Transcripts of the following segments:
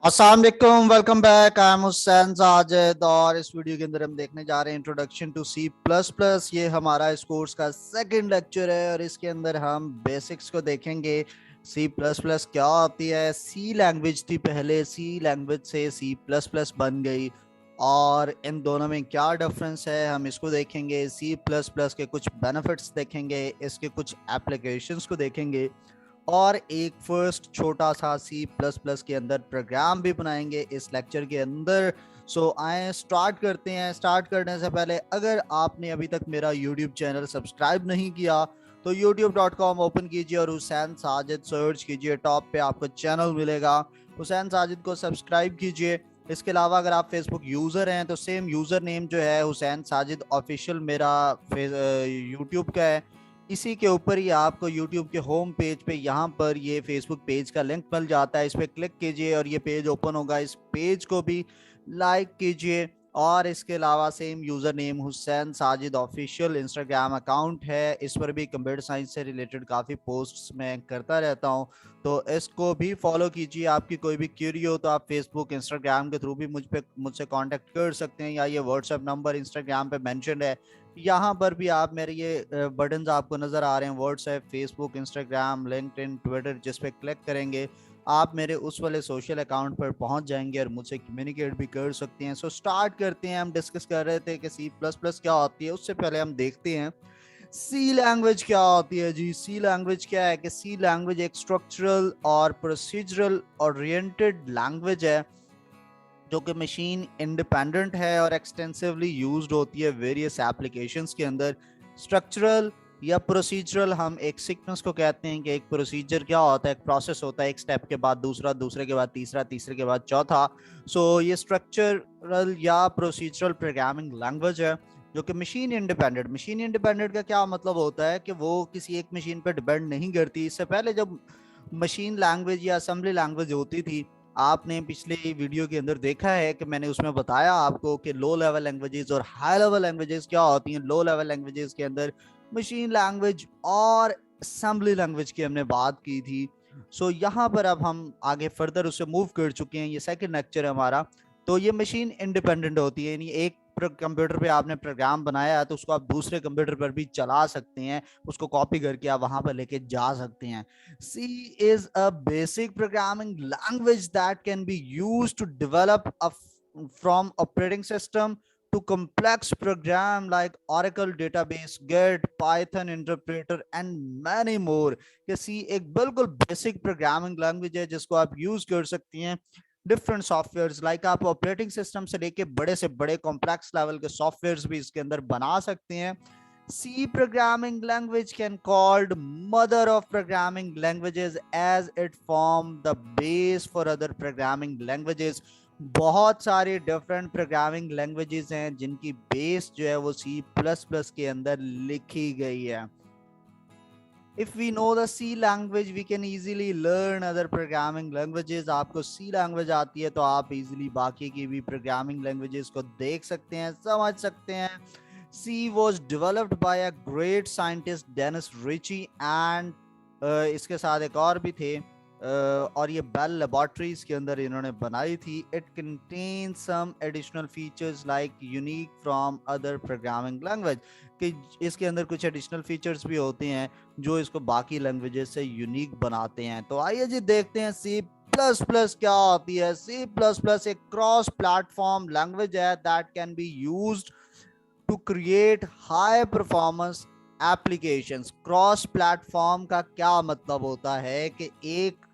अस्सलाम वालेकुम, welcome back. I am Hussain Sajid और इस वीडियो के अंदर हम देखने जा रहे हैं introduction to C plus plus. ये हमारा इस कोर्स का सेकंड लेक्चर है और इसके अंदर हम बेसिक्स को देखेंगे। सी प्लस प्लस क्या होती है। सी लैंग्वेज थी पहले, सी लैंग्वेज से सी प्लस प्लस बन गई और इन दोनों में क्या डिफरेंस है हम इसको देखेंगे। सी प्लस प्लस के कुछ बेनिफिट्स देखेंगे, इसके कुछ एप्लीकेशंस को देखेंगे और एक फर्स्ट छोटा सा सी प्लस प्लस के अंदर प्रोग्राम भी बनाएंगे इस लेक्चर के अंदर। सो आए स्टार्ट करते हैं। स्टार्ट करने से पहले अगर आपने अभी तक मेरा यूट्यूब चैनल सब्सक्राइब नहीं किया तो youtube.com ओपन कीजिए और हुसैन साजिद सर्च कीजिए। टॉप पे आपको चैनल मिलेगा, हुसैन साजिद को सब्सक्राइब कीजिए। इसके अलावा अगर आप फेसबुक यूज़र हैं तो सेम यूज़र नेम जो है हुसैन साजिद ऑफिशियल मेरा यूट्यूब का है। इसी के ऊपर ही आपको YouTube के होम पेज पे यहाँ पर ये फेसबुक पेज का लिंक मिल जाता है। इस पर क्लिक कीजिए और ये पेज ओपन होगा। इस पेज को भी लाइक कीजिए और इसके अलावा same user name Hussain Sajid official Instagram account है। इस पर भी कंप्यूटर साइंस से रिलेटेड काफ़ी पोस्ट्स मैं करता रहता हूँ, तो इसको भी फॉलो कीजिए। आपकी कोई भी क्यूरी हो तो आप फेसबुक इंस्टाग्राम के थ्रू भी मुझसे कांटेक्ट कर सकते हैं, या ये व्हाट्सएप नंबर इंस्टाग्राम पे मेंशन है। यहाँ पर भी आप मेरे ये बटन्स आपको नज़र आ रहे हैं, WhatsApp, Facebook, Instagram, LinkedIn, Twitter. जिस पे क्लिक करेंगे आप मेरे उस वाले सोशल अकाउंट पर पहुंच जाएंगे और मुझसे कम्युनिकेट भी कर सकते हैं। सो स्टार्ट करते हैं। हम डिस्कस कर रहे थे कि सी प्लस प्लस क्या होती है, उससे पहले हम देखते हैं सी लैंग्वेज क्या होती है। जी, सी लैंग्वेज क्या है कि सी लैंग्वेज एक स्ट्रक्चरल और प्रोसीजरल ओरिएंटेड लैंग्वेज है जो कि मशीन इंडिपेंडेंट है और एक्सटेंसिवली यूज्ड होती है वेरियस एप्लीकेशंस के अंदर। स्ट्रक्चरल या प्रोसीजरल, हम एक सीक्वेंस को कहते हैं कि एक प्रोसीजर क्या होता है, एक प्रोसेस होता है, एक स्टेप के बाद दूसरा, दूसरे के बाद तीसरा, तीसरे के बाद चौथा। सो ये स्ट्रक्चरल या प्रोसीजरल प्रोग्रामिंग लैंग्वेज है जो कि मशीन इंडिपेंडेंट का क्या मतलब होता है कि वो किसी एक मशीन पर डिपेंड नहीं करती। इससे पहले जब मशीन लैंग्वेज या असेंबली लैंग्वेज होती थी, आपने पिछले वीडियो के अंदर देखा है कि मैंने उसमें बताया आपको कि लो लेवल लैंग्वेजेस और हाई लेवल लैंग्वेजेस क्या होती हैं। लो लेवल लैंग्वेजेस के अंदर मशीन लैंग्वेज और असेंबली लैंग्वेज की हमने बात की थी। सो यहाँ पर अब हम आगे फर्दर उससे मूव कर चुके हैं, ये सेकंड लेक्चर है हमारा। तो ये मशीन इंडिपेंडेंट होती है, यानी एक कंप्यूटर पे आपने प्रोग्राम बनाया है तो उसको आप दूसरे कंप्यूटर पर भी चला सकते हैं, उसको कॉपी करके आप वहां पर लेके जा सकते हैं। C is a basic programming language that can be used to develop from operating system to complex program like Oracle database, Git, Python interpreter and many more। कि C एक बिल्कुल बेसिक प्रोग्रामिंग लैंग्वेज है जिसको आप use कर सकती हैं different software, like आप ऑपरेटिंग सिस्टम से लेके बड़े से बड़े कॉम्प्लेक्स लेवल के सॉफ्टवेयर भी इसके अंदर बना सकते हैं। C programming language can called mother of programming languages as it form the base for other programming languages। बहुत सारे डिफरेंट प्रोग्रामिंग लैंग्वेजेस हैं जिनकी बेस जो है वो C++ के अंदर लिखी गई है। If we know the C language, we can easily learn other programming languages। आपको C language आती है तो आप easily बाकी की भी programming languages को देख सकते हैं, समझ सकते हैं। C was developed by a great scientist Dennis Ritchie and इसके साथ एक और भी थे और ये बेल लेबोरेटरीज के अंदर इन्होंने बनाई थी। It contain some additional features like unique from other programming language, कि इसके अंदर कुछ एडिशनल फीचर्स भी होते हैं जो इसको बाकी लैंग्वेजेस से यूनिक बनाते हैं। तो आइए जी देखते हैं सी प्लस प्लस क्या होती है। सी प्लस प्लस एक क्रॉस प्लेटफॉर्म लैंग्वेज है that can be used to create high performance applications. Cross platform का क्या मतलब होता है कि एक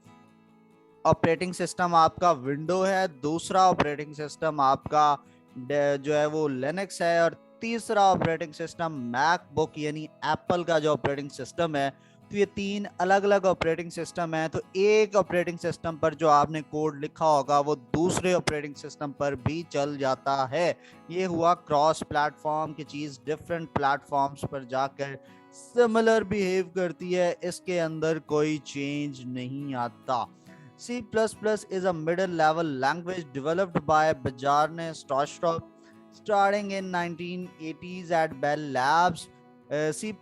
ऑपरेटिंग सिस्टम आपका विंडो है, दूसरा ऑपरेटिंग सिस्टम आपका जो है वो लिनक्स है और तीसरा ऑपरेटिंग सिस्टम मैकबुक यानी एप्पल का जो ऑपरेटिंग सिस्टम है। तो ये तीन अलग अलग ऑपरेटिंग सिस्टम है। तो एक ऑपरेटिंग सिस्टम पर जो आपने कोड लिखा होगा वो दूसरे ऑपरेटिंग सिस्टम पर भी चल जाता है। ये हुआ क्रॉस प्लेटफॉर्म की चीज, डिफरेंट प्लेटफॉर्म्स पर जाकर सिमिलर बिहेव करती है, इसके अंदर कोई चेंज नहीं आता। C++ is a middle-level language developed by Bjarne Stroustrup starting in 1980s at Bell Labs। C++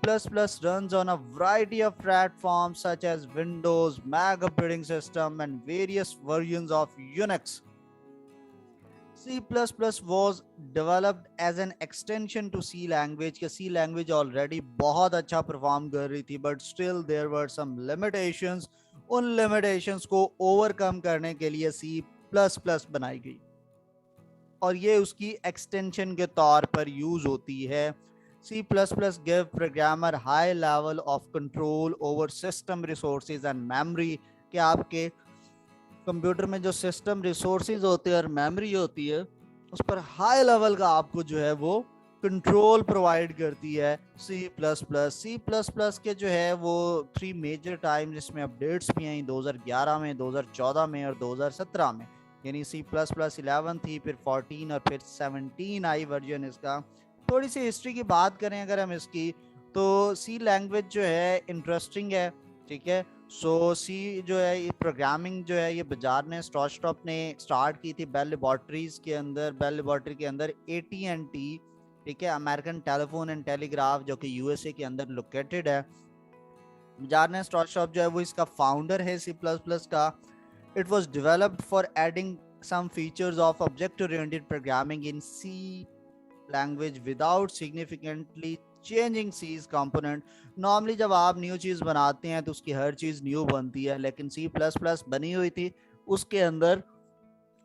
runs on a variety of platforms such as Windows, Mac operating system, and various versions of Unix. C++ was developed as an extension to C language कि C language already बहुत अच्छा perform कर रही थी, but still there were some limitations. उन limitations को overcome करने के लिए C++ बनाई गई और ये उसकी एक्सटेंशन के तौर पर यूज होती है. C++ give programmer high level of control over system resources and memory कि आपके कंप्यूटर में जो सिस्टम रिसोर्सेज होते हैं और मेमोरी होती है उस पर हाई लेवल का आपको जो है वो कंट्रोल प्रोवाइड करती है C++. के जो है वो 3 मेजर टाइम जिसमें अपडेट्स भी हैं 2011 में, 2014 में और 2017 में. यानी C++11 थी, फिर 14 और फिर 17 आई वर्जन इसका. थोड़ी सी हिस्ट्री की बात करें अगर हम इसकी, तो सी लैंग्वेज जो है इंटरेस्टिंग है, ठीक है. सी जो है ये प्रोग्रामिंग जो है ये बाजार ने स्टॉप ने स्टार्ट की थी बेल लेबोरेटरीज के अंदर. बेल लेबोरेटरी के अंदर AT&T, ठीक है, अमेरिकन टेलीफोन एंड टेलीग्राफ जो कि USA के अंदर लोकेटेड है. बाजार ने स्टॉप जो है वो इसका फाउंडर है C++ का. It was developed for adding some features of object-oriented programming in C language without significantly changing C's component. Normally जब आप न्यू चीज़ बनाते हैं तो उसकी हर चीज़ न्यू बनती है, लेकिन C++ बनी हुई थी उसके अंदर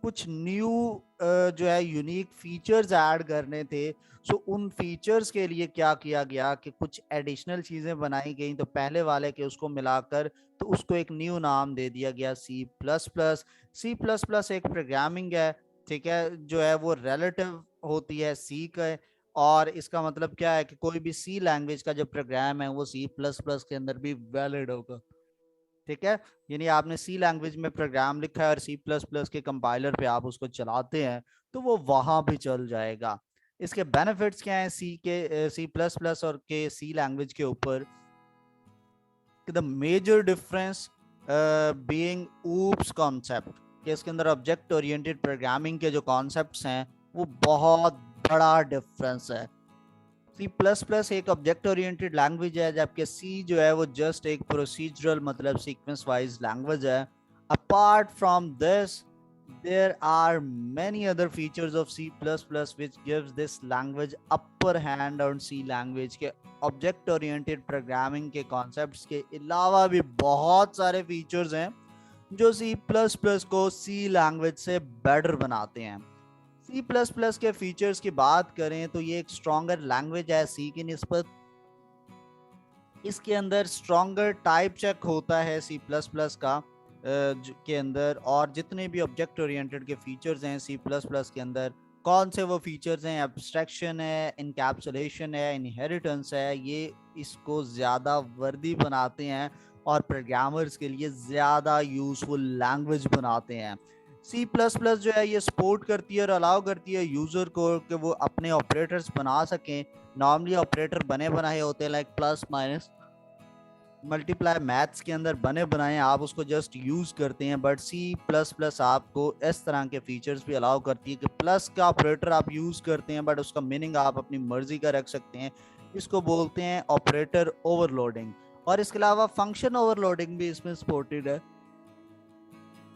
कुछ न्यू जो है यूनिक फीचर्स ऐड करने थे. सो उन फीचर्स के लिए क्या किया गया कि कुछ एडिशनल चीज़ें बनाई गई, तो पहले वाले के उसको मिलाकर तो उसको एक न्यू नाम दे दिया गया C++. एक प्रोग्रामिंग है, ठीक है, जो है वो रिलेटिव होती है सी का. और इसका मतलब क्या है कि कोई भी सी लैंग्वेज का जो प्रोग्राम है वो C++ के अंदर भी वैलिड होगा, ठीक है. यानी आपने सी लैंग्वेज में प्रोग्राम लिखा है और C++ के कंपाइलर पे आप उसको चलाते हैं तो वो वहां भी चल जाएगा. इसके बेनिफिट्स क्या हैं C++ और के सी लैंग्वेज के ऊपर? The major difference being OOPs concept, कि इसके अंदर ऑब्जेक्ट ओरिएंटेड प्रोग्रामिंग के जो कॉन्सेप्ट्स हैं वो बहुत बड़ा डिफरेंस है. C++ एक ऑब्जेक्ट ओरिएंटेड लैंग्वेज है, जबकि C जो है वो जस्ट एक प्रोसीजरल मतलब सीक्वेंस वाइज लैंग्वेज है. Apart from this there are many other features of C++ which gives this language upper hand on C language के ऑब्जेक्ट ओरिएंटेड प्रोग्रामिंग के कॉन्सेप्ट्स के अलावा भी बहुत सारे फीचर्स हैं जो C++ को C लैंग्वेज से बेटर बनाते हैं. C++ के फीचर्स की बात करें तो ये एक स्ट्रॉन्गर लैंग्वेज है C की निस्बत. इसके अंदर स्ट्रॉन्गर टाइप चेक होता है C++ का के अंदर, और जितने भी ऑब्जेक्ट ओरिएंटेड के फीचर्स हैं C++ के अंदर, कौन से वो फीचर्स हैं, एब्स्ट्रैक्शन है, इनकैप्सुलेशन है, इनहेरिटेंस है, ये इसको ज़्यादा वर्दी बनाते हैं और प्रोग्रामर्स के लिए ज़्यादा यूजफुल लैंग्वेज बनाते हैं. C++ जो है ये सपोर्ट करती है और अलाउ करती है यूज़र को कि वो अपने ऑपरेटर्स बना सकें. नॉर्मली ऑपरेटर बने बनाए होते हैं like plus minus multiply, maths के अंदर बने बनाए आप उसको जस्ट यूज करते हैं. बट C++ आपको इस तरह के फीचर्स भी अलाउ करती है कि प्लस का ऑपरेटर आप यूज करते हैं बट उसका मीनिंग आप अपनी मर्जी का रख सकते हैं. इसको बोलते हैं ऑपरेटर ओवरलोडिंग. और इसके अलावा फंक्शन ओवरलोडिंग भी इसमें सपोर्टेड है.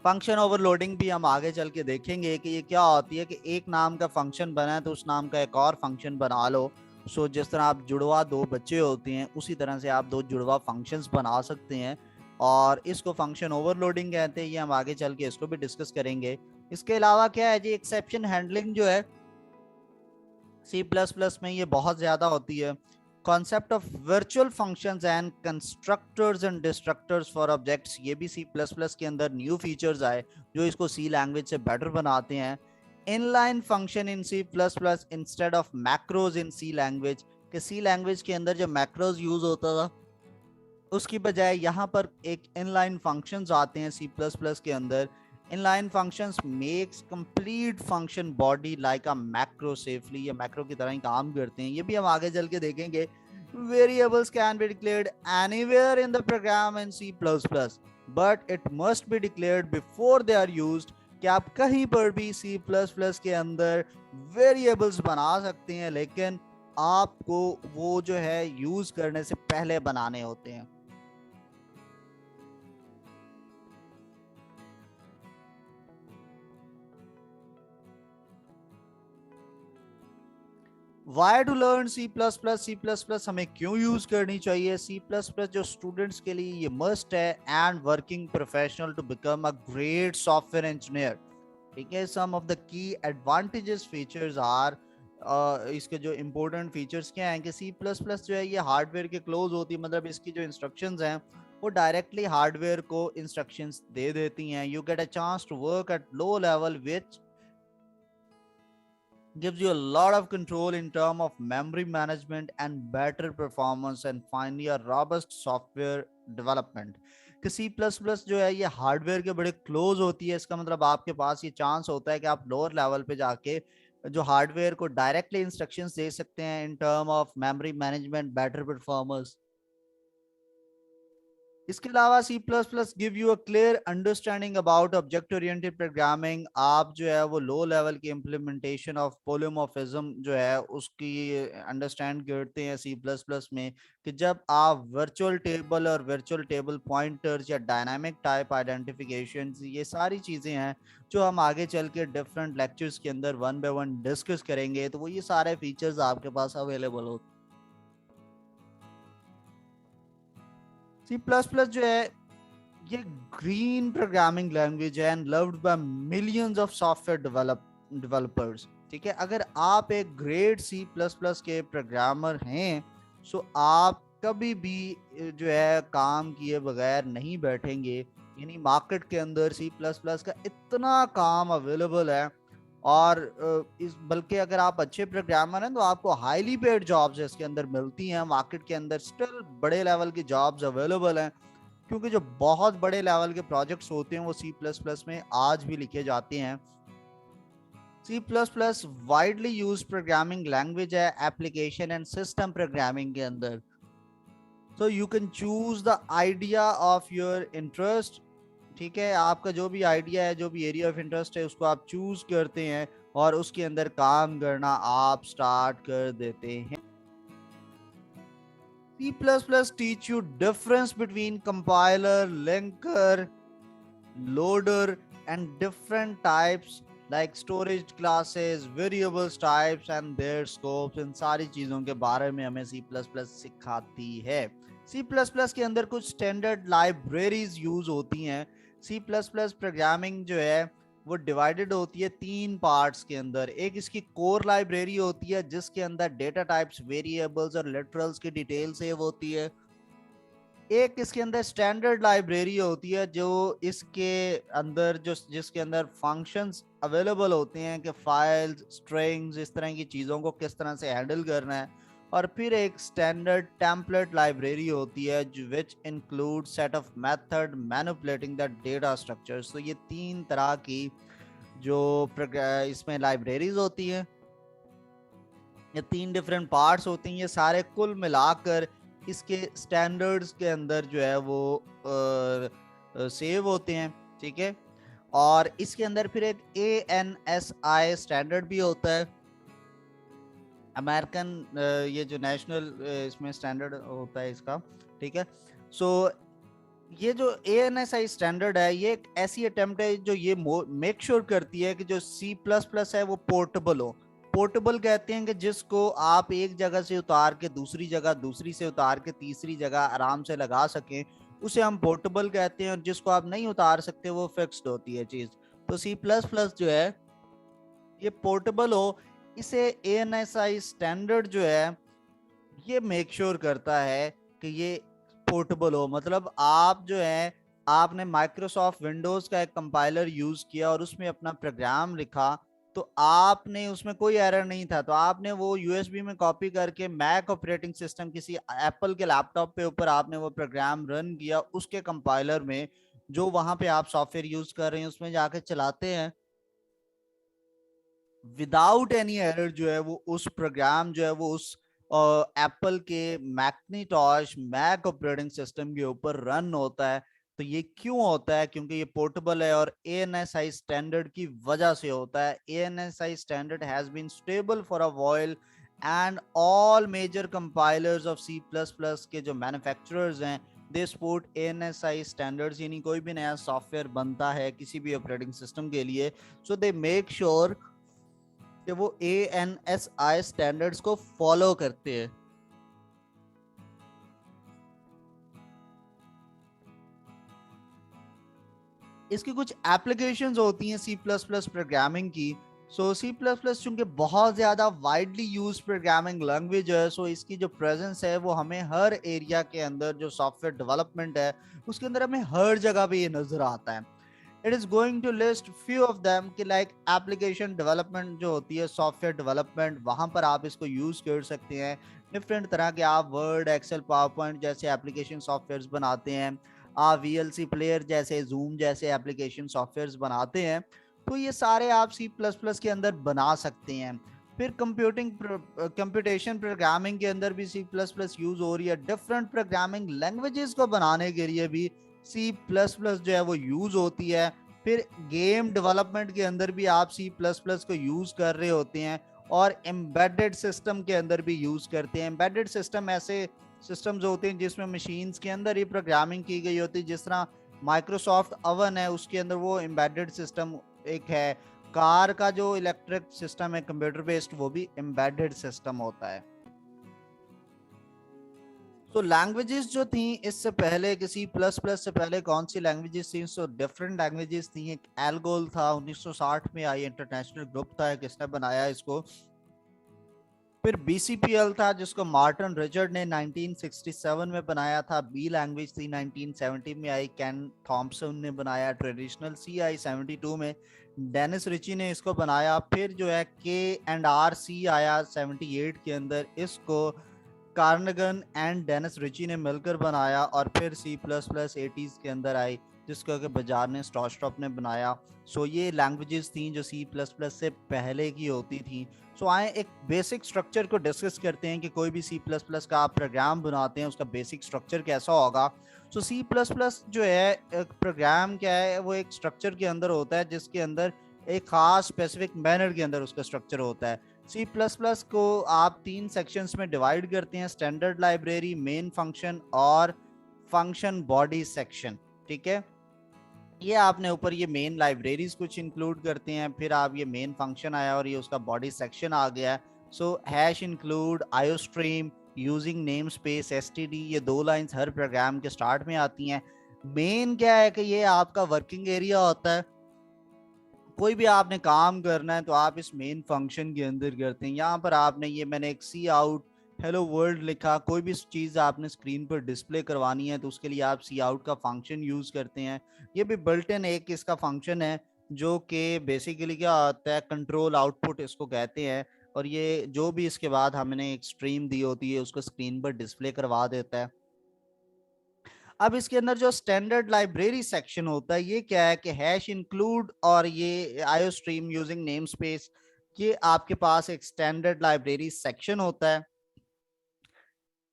फंक्शन ओवरलोडिंग भी हम आगे चल के देखेंगे कि ये क्या होती है कि एक नाम का फंक्शन बना है तो उस नाम का एक और फंक्शन बना लो. जिस तरह आप जुड़वा दो बच्चे होते हैं उसी तरह से आप दो जुड़वा फंक्शंस बना सकते हैं और इसको फंक्शन ओवरलोडिंग कहते हैं. ये हम आगे चल के इसको भी डिस्कस करेंगे. इसके अलावा क्या है जी, एक्सेप्शन हैंडलिंग जो है C++ में ये बहुत ज़्यादा होती है. Concept of virtual functions and constructors and destructors for objects, ये भी C++ के अंदर न्यू फीचर्स आए जो इसको C लैंग्वेज से बेटर बनाते हैं. Inline function in C++ instead of macros in C language, कि C लैंग्वेज के अंदर जो मैक्रोज यूज होता था उसकी बजाय यहाँ पर एक इनलाइन फंक्शंस आते हैं C++ के अंदर. Inline functions makes complete function body like a macro safely, ये मैक्रो की तरह ही काम करते हैं. ये भी हम आगे चल के देखेंगे. Variables can be declared anywhere in the program in C++, but it must be declared before they are used, कि आप कहीं पर भी C++ के अंदर वेरिएबल्स बना सकते हैं लेकिन आपको वो जो है यूज करने से पहले बनाने होते हैं। Why to learn C plus plus. C plus plus हमें क्यों यूज करनी चाहिए? सी प्लस प्लस जो स्टूडेंट्स के लिए ये मस्ट है and working professional to become a great software engineer. ठीक है, some of the key advantages features are, इसके जो इंपॉर्टेंट फीचर्स क्या हैं कि सी प्लस प्लस जो है ये हार्डवेयर के क्लोज होती है, मतलब इसकी जो इंस्ट्रक्शंस हैं वो डायरेक्टली हार्डवेयर को इंस्ट्रक्शंस दे देती हैं। You get a chance to work at low level which gives you a lot of control in terms of memory management and better performance and finally a robust software development। कि C plus प्लस जो है ये hardware के बड़े close होती है, इसका मतलब आपके पास ये चांस होता है कि आप लोअर लेवल पे जाके जो हार्डवेयर को डायरेक्टली इंस्ट्रक्शंस दे सकते हैं in term of memory management, better performance. इसके अलावा C plus plus give you a clear understanding about object oriented programming. आप जो है वो लो लेवल की इम्प्लीमेंटेशन ऑफ पोलियोमॉर्फिज्म जो है उसकी अंडरस्टैंड करते हैं सी प्लस प्लस में, कि जब आप वर्चुअल टेबल और वर्चुअल टेबल पॉइंटर्स या डायनामिक टाइप आइडेंटिफिकेशन, ये सारी चीज़ें हैं जो हम आगे चल के डिफरेंट लेक्चर्स के अंदर वन बाय वन डिस्कस करेंगे, तो वो ये सारे फीचर्स आपके पास अवेलेबल होते हैं। सी प्लस प्लस जो है ये ग्रीन प्रोग्रामिंग लैंग्वेज है and loved by millions of software developers. ठीक है, अगर आप एक ग्रेट सी प्लस प्लस के प्रोग्रामर हैं सो आप कभी भी जो है काम किए बगैर नहीं बैठेंगे। यानी मार्केट के अंदर सी प्लस प्लस का इतना काम अवेलेबल है, और इस बल्कि अगर आप अच्छे प्रोग्रामर हैं तो आपको हाईली पेड जॉब्स इसके अंदर मिलती हैं। मार्केट के अंदर स्टिल बड़े लेवल की जॉब्स अवेलेबल हैं, क्योंकि जो बहुत बड़े लेवल के प्रोजेक्ट्स होते हैं वो सी प्लस प्लस में आज भी लिखे जाते हैं। C plus plus widely use programming language है एप्लीकेशन एंड सिस्टम प्रोग्रामिंग के अंदर। So you can choose the idea of your interest. ठीक है, आपका जो भी आइडिया है, जो भी एरिया ऑफ इंटरेस्ट है, उसको आप चूज करते हैं और उसके अंदर काम करना आप स्टार्ट कर देते हैं। C++ teach you difference between compiler, linker, loader and different types like storage classes, variables types and their scopes। इन सारी चीजों के बारे में हमें C++ सिखाती है। C++ के अंदर कुछ स्टैंडर्ड लाइब्रेरीज यूज होती हैं। C++ प्रोग्रामिंग जो है वो डिवाइडेड होती है तीन पार्ट्स के अंदर। एक इसकी कोर लाइब्रेरी होती है जिसके अंदर डेटा टाइप्स, वेरिएबल्स और लिटरल्स की डिटेल सेव होती है। एक इसके अंदर स्टैंडर्ड लाइब्रेरी होती है जो इसके अंदर जो जिसके अंदर फंक्शंस अवेलेबल होते हैं कि फाइल्स, स्ट्रिंग्स, इस तरह की चीज़ों को किस तरह से हैंडल करना है। और फिर एक स्टैंडर्ड टेम्पलेट लाइब्रेरी होती है which include set of method manipulating the data structures. तो ये तीन तरह की जो इसमें लाइब्रेरीज होती हैं, ये तीन डिफरेंट पार्ट्स होती हैं, ये सारे कुल मिलाकर इसके स्टैंडर्ड्स के अंदर जो है वो सेव होते हैं। ठीक है, और इसके अंदर फिर एक ANSI स्टैंडर्ड भी होता है, अमेरिकन ये जो नेशनल इसमें स्टैंडर्ड होता है इसका। ठीक है, सो ये जो ANSI स्टैंडर्ड है ये एक ऐसी अटेम्प्ट है जो ये मेक श्योर करती है कि जो C++ है वो पोर्टेबल हो। पोर्टेबल कहते हैं कि जिसको आप एक जगह से उतार के दूसरी जगह, दूसरी से उतार के तीसरी जगह आराम से लगा सकें, उसे हम पोर्टेबल कहते हैं। और जिसको आप नहीं उतार सकते वो फिक्स्ड होती है चीज। तो C++ जो है ये पोर्टेबल हो, इसे ANSI स्टैंडर्ड जो है ये मेक श्योर करता है कि ये पोर्टेबल हो। मतलब आप जो है आपने माइक्रोसॉफ्ट विंडोज का एक कंपाइलर यूज किया और उसमें अपना प्रोग्राम लिखा, तो आपने उसमें कोई एरर नहीं था, तो आपने वो यूएसबी में कॉपी करके मैक ऑपरेटिंग सिस्टम किसी एप्पल के लैपटॉप पे ऊपर आपने वो प्रोग्राम रन किया उसके कंपाइलर में, जो वहां पे आप सॉफ्टवेयर यूज कर रहे हैं उसमें जाके चलाते हैं, विदाउट एनी एरर जो है वो उस प्रोग्राम जो है वो उस एप्पल के मैकनिटॉश मैक ऑपरेटिंग सिस्टम के ऊपर रन होता है। तो ये क्यों होता है? क्योंकि ये पोर्टेबल है और ANSI स्टैंडर्ड की वजह से होता है। ANSI standard has been stable for a while and all major compilers of C plus plus के जो मैन्युफैक्चरर्स हैं दे सपोर्ट ANSI स्टैंडर्ड्स, यानी कोई भी नया सॉफ्टवेयर बनता है किसी भी ऑपरेटिंग सिस्टम के लिए, सो दे मेक श्योर कि वो ANSI स्टैंडर्ड्स को फॉलो करते हैं। इसकी कुछ एप्लीकेशंस होती हैं सी प्लस प्लस प्रोग्रामिंग की। सो सी प्लस प्लस चूंकि बहुत ज़्यादा वाइडली यूज प्रोग्रामिंग लैंग्वेज है, सो इसकी जो प्रेजेंस है वो हमें हर एरिया के अंदर, जो सॉफ्टवेयर डेवलपमेंट है उसके अंदर हमें हर जगह पे ये नजर आता है। It is going to list few of them कि लाइक एप्लीकेशन डेवलपमेंट जो होती है, सॉफ्टवेयर डेवलपमेंट, वहां पर आप इसको यूज कर सकते हैं। डिफरेंट तरह के आप वर्ड, एक्सेल, पावर पॉइंट जैसे एप्लीकेशन सॉफ्टवेयर बनाते हैं, आप VLC प्लेयर जैसे, जूम जैसे एप्लीकेशन सॉफ्टवेयर बनाते हैं, तो ये सारे आप सी प्लस प्लस के अंदर बना सकते हैं। फिर कंप्यूटेशन प्रोग्रामिंग के अंदर भी सी प्लस प्लस यूज हो रही है। डिफरेंट प्रोग्रामिंग लैंग्वेजेस को बनाने के लिए भी सी प्लस प्लस जो है वो यूज होती है। फिर गेम डेवलपमेंट के अंदर भी आप सी प्लस प्लस को यूज कर रहे होते हैं, और एम्बेडेड सिस्टम के अंदर भी यूज करते हैं। एम्बेडेड सिस्टम ऐसे सिस्टम्स होते हैं जिसमें मशीन्स के अंदर ही प्रोग्रामिंग की गई होती है, जिस तरह माइक्रोसॉफ्ट ओवन है उसके अंदर वो एम्बेडेड सिस्टम एक है। कार का जो इलेक्ट्रिक सिस्टम है कंप्यूटर बेस्ड, वो भी एम्बेडेड सिस्टम होता है। तो लैंग्वेजेस जो थी इससे पहले, किसी प्लस प्लस से पहले कौन सी लैंग्वेजेस थी? सो डिफरेंट लैंग्वेजेस थी। एक एल्गोल था, 1960 में आई, इंटरनेशनल ग्रुप था, किसने बनाया इसको। फिर BCPL था जिसको मार्टिन रिचर्ड ने 1967 में बनाया था। बी लैंग्वेज थी, 1970 में आई, कैन थॉम्पसन ने बनाया। ट्रेडिशनल सी आई 72 में, डेनिस रिची ने इसको बनाया। फिर जो है K&R-C आया 78 के अंदर, इसको कार्नेगन एंड डेनिस रिची ने मिलकर बनाया। और फिर C++ 80s के अंदर आई, जिसको कि बाजार ने, स्टॉप ने बनाया। सो ये लैंग्वेजेस थी जो C++ से पहले की होती थी। सो आए एक बेसिक स्ट्रक्चर को डिस्कस करते हैं कि कोई भी C++ का आप प्रोग्राम बनाते हैं उसका बेसिक स्ट्रक्चर कैसा होगा। सो C++ जो है एक प्रोग्राम क्या है, वो एक स्ट्रक्चर के अंदर होता है जिसके अंदर एक खास स्पेसिफिक मैनर के अंदर उसका स्ट्रक्चर होता है। C++ को आप 3 सेक्शंस में डिवाइड करते हैं, स्टैंडर्ड लाइब्रेरी, मेन फंक्शन और फंक्शन बॉडी सेक्शन। ठीक है, ये आपने ऊपर ये मेन लाइब्रेरीज कुछ इंक्लूड करते हैं, फिर आप ये मेन फंक्शन आया और ये उसका बॉडी सेक्शन आ गया। So hash include iostream using namespace STD, ये 2 लाइंस हर प्रोग्राम के स्टार्ट में आती हैं। मेन क्या है कि ये आपका वर्किंग एरिया होता है। कोई भी आपने काम करना है तो आप इस मेन फंक्शन के अंदर करते हैं। यहाँ पर आपने ये, मैंने एक सी आउट हेलो वर्ल्ड लिखा, कोई भी चीज़ आपने स्क्रीन पर डिस्प्ले करवानी है तो उसके लिए आप सी आउट का फंक्शन यूज़ करते हैं। ये भी बिल्ट इन एक इसका फंक्शन है जो कि बेसिकली क्या होता है, कंट्रोल आउटपुट इसको कहते हैं। और ये जो भी इसके बाद हमने एक स्ट्रीम दी होती है उसको स्क्रीन पर डिस्प्ले करवा देता है। अब इसके अंदर जो स्टैंडर्ड लाइब्रेरी सेक्शन होता है, ये क्या है कि हैश इंक्लूड और ये आयो स्ट्रीम यूजिंग नेम स्पेस, ये आपके पास एक स्टैंडर्ड लाइब्रेरी सेक्शन होता है।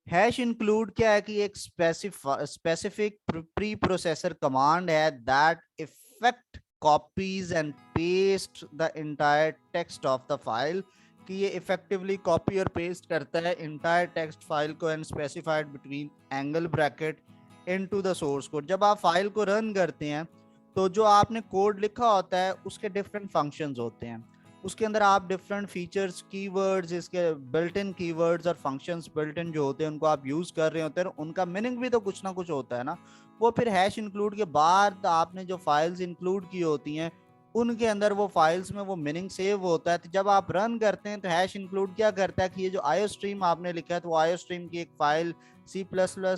हैश इंक्लूड क्या है कि एक स्पेसिफिक प्री प्रोसेसर कमांड है that effect copies and paste the entire text of the file, कि ये इफेक्टिवली कॉपी और पेस्ट करता है इंटायर टेक्स्ट फाइल को and specified between angle bracket into the source code. जब आप फाइल को रन करते हैं तो जो आपने कोड लिखा होता है उसके डिफरेंट फंक्शंस होते हैं, उसके अंदर आप डिफरेंट फीचर्स, कीवर्ड्स, इसके बिल्ट इन कीवर्ड्स और फंक्शंस बिल्ट इन जो होते हैं उनको आप यूज कर रहे होते हैं, उनका मीनिंग भी तो कुछ ना कुछ होता है ना। वो फिर हैश इंक्लूड के बाद आपने जो फाइल्स इंक्लूड की होती हैं उनके अंदर वो फाइल्स में वो मीनिंग सेव होता है। तो जब आप रन करते हैं तो हैश इंक्लूड क्या करता है कि ये जो आयो स्ट्रीम आपने लिखा है तो वो आयो स्ट्रीम की एक फाइल C++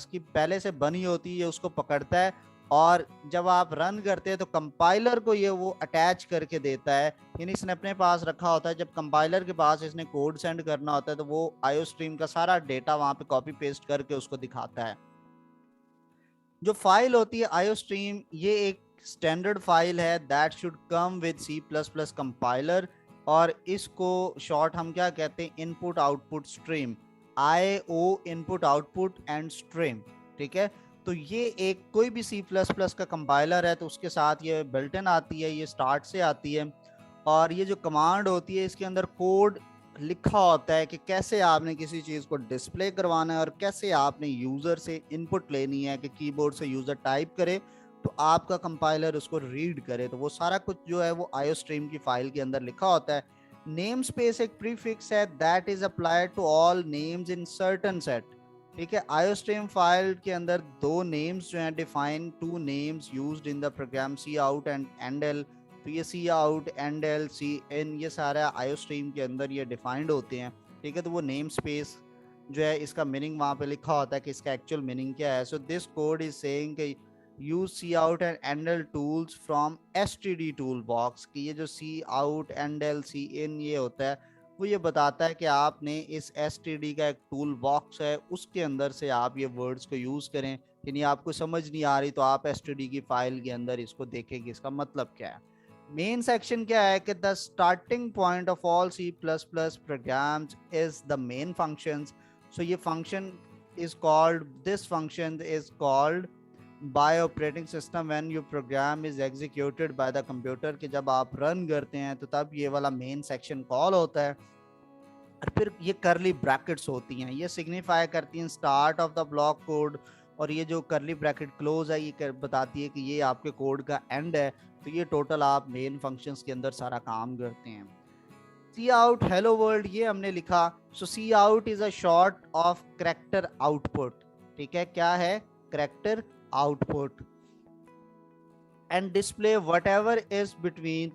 की पहले से बनी होती है उसको पकड़ता है, और जब आप रन करते हैं तो कंपाइलर को ये वो अटैच करके देता है, यानी इसने अपने पास रखा होता है। जब कंपाइलर के पास इसने कोड सेंड करना होता है तो वो आयो स्ट्रीम का सारा डेटा वहां पे कॉपी पेस्ट करके उसको दिखाता है। जो फाइल होती है आयो स्ट्रीम, ये एक स्टैंडर्ड फाइल है that should come with C++ compiler, और इसको शॉर्ट हम क्या कहते हैं, input output stream, IO input output and stream. ठीक है, तो ये एक कोई भी C++ का कंपाइलर है तो उसके साथ ये बिल्ट इन आती है, ये स्टार्ट से आती है। और ये जो कमांड होती है इसके अंदर कोड लिखा होता है कि कैसे आपने किसी चीज को डिस्प्ले करवाना है और कैसे आपने यूजर से इनपुट लेनी है कि कीबोर्ड से यूजर टाइप करे तो आपका कंपाइलर उसको रीड करे। तो वो सारा कुछ जो है वो आईओस्ट्रीम की फाइल के अंदर लिखा होता है। नेम स्पेस एक प्रीफिक्स है that is applied to all names in certain set. ठीक है, आईओस्ट्रीम फाइल के अंदर दो नेम्स जो हैं define two names used in the program C out and end. तो ये C out and L C in ये सारा आयो स्ट्रीम के अंदर ये डिफाइंड होते हैं। ठीक है, तो वो नेम स्पेस जो है इसका मीनिंग वहां पे लिखा होता है कि इसका एक्चुअल मीनिंग क्या है। So this code is saying कि use C out and endl tools from S T D toolbox. की ये जो C out and L C in ये होता है वो ये बताता है कि आपने इस एस टी डी का एक टूल बॉक्स है उसके अंदर से आप ये वर्ड्स को यूज करें। यानी आपको समझ नहीं आ रही तो आप एस टी डी की फाइल के अंदर इसको देखेंगे इसका मतलब क्या है। मेन सेक्शन क्या है कि the starting point of all C plus plus programs is the main functions. So ये function is called this function is called by operating system when your program is executed by the computer. कि जब आप run करते हैं तो तब ये वाला मेन सेक्शन कॉल होता है। और फिर ये करली ब्रैकेट्स होती हैं, ये सिग्निफाई करती हैं start of the block code. और ये जो करली ब्रैकेट क्लोज है ये बताती है कि ये आपके कोड का एंड है। तो ये टोटल आप मेन फंक्शंस के अंदर सारा काम करते हैं। सी आउट हेलो वर्ल्ड ये हमने लिखा। So C out is a short of character output. ठीक है, क्या है? Character output. And display whatever is between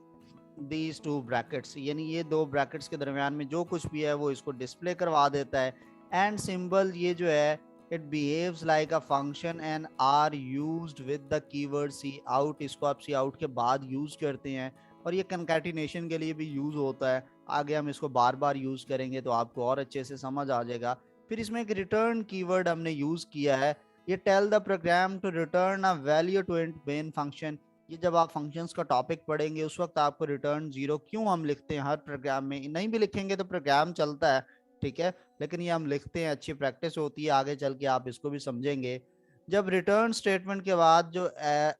these two brackets. यानी ये दो ब्रैकेट्स के दरमियान में जो कुछ भी है वो इसको डिस्प्ले करवा देता है। एंड सिंबल ये जो है it behaves like a function and are used with the keyword C out. इसको आप सी आउट के बाद यूज करते हैं और ये कंकैटिनेशन के लिए भी यूज होता है। आगे हम इसको बार बार यूज करेंगे तो आपको और अच्छे से समझ आ जाएगा। फिर इसमें एक रिटर्न कीवर्ड हमने यूज किया है। ये tell the program to return a value to it main function. ये जब आप फंक्शंस का टॉपिक पढ़ेंगे उस वक्त आपको रिटर्न जीरो क्यों हम लिखते हैं हर प्रोग्राम में, नहीं भी लिखेंगे तो प्रोग्राम चलता है। ठीक है, लेकिन ये हम लिखते हैं, अच्छी प्रैक्टिस होती है, आगे चल के आप इसको भी समझेंगे। जब रिटर्न स्टेटमेंट के बाद जो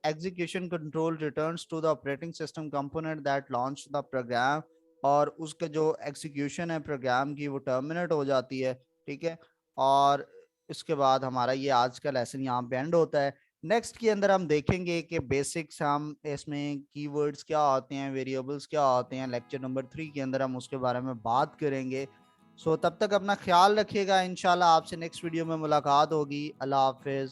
execution control returns to the operating system component that launch the program. और उसका जो एग्जीक्यूशन है प्रोग्राम की वो टर्मिनेट हो जाती है। ठीक है, और इसके बाद हमारा ये आज का लेसन यहाँ पे एंड होता है। नेक्स्ट के अंदर हम देखेंगे कि बेसिक्स हम इसमें कीवर्ड्स क्या होते हैं, वेरिएबल्स क्या होते हैं। लेक्चर नंबर 3 के अंदर हम उसके बारे में बात करेंगे। सो तब तक अपना ख्याल रखिएगा। इंशाल्लाह आपसे नेक्स्ट वीडियो में मुलाकात होगी। अल्लाह हाफिज।